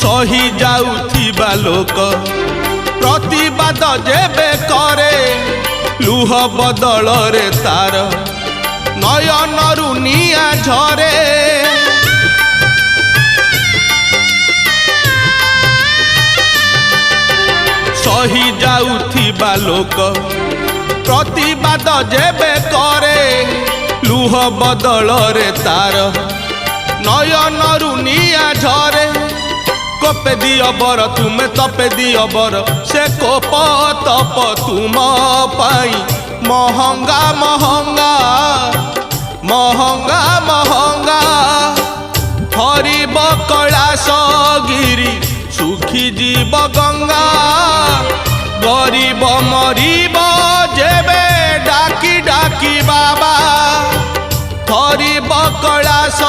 सही जाउथिबा लोक प्रतिवाद जेबे करे लुह बदल रे तार नयनरु निया झरे सही जाउथिबा लोक प्रतिवाद जेबे करे लुह बदल रे तार नयनरु निया झरे कोपे दियो बर तुमे तपे दियो बर से कोप तप तुम पाई महंगा महंगा महंगा महंगा हरिब कैलाश गिरी सुखी जीव गंगा गरीब मरीब जेबे डाकी डाकी बाबा हरिब कैलाश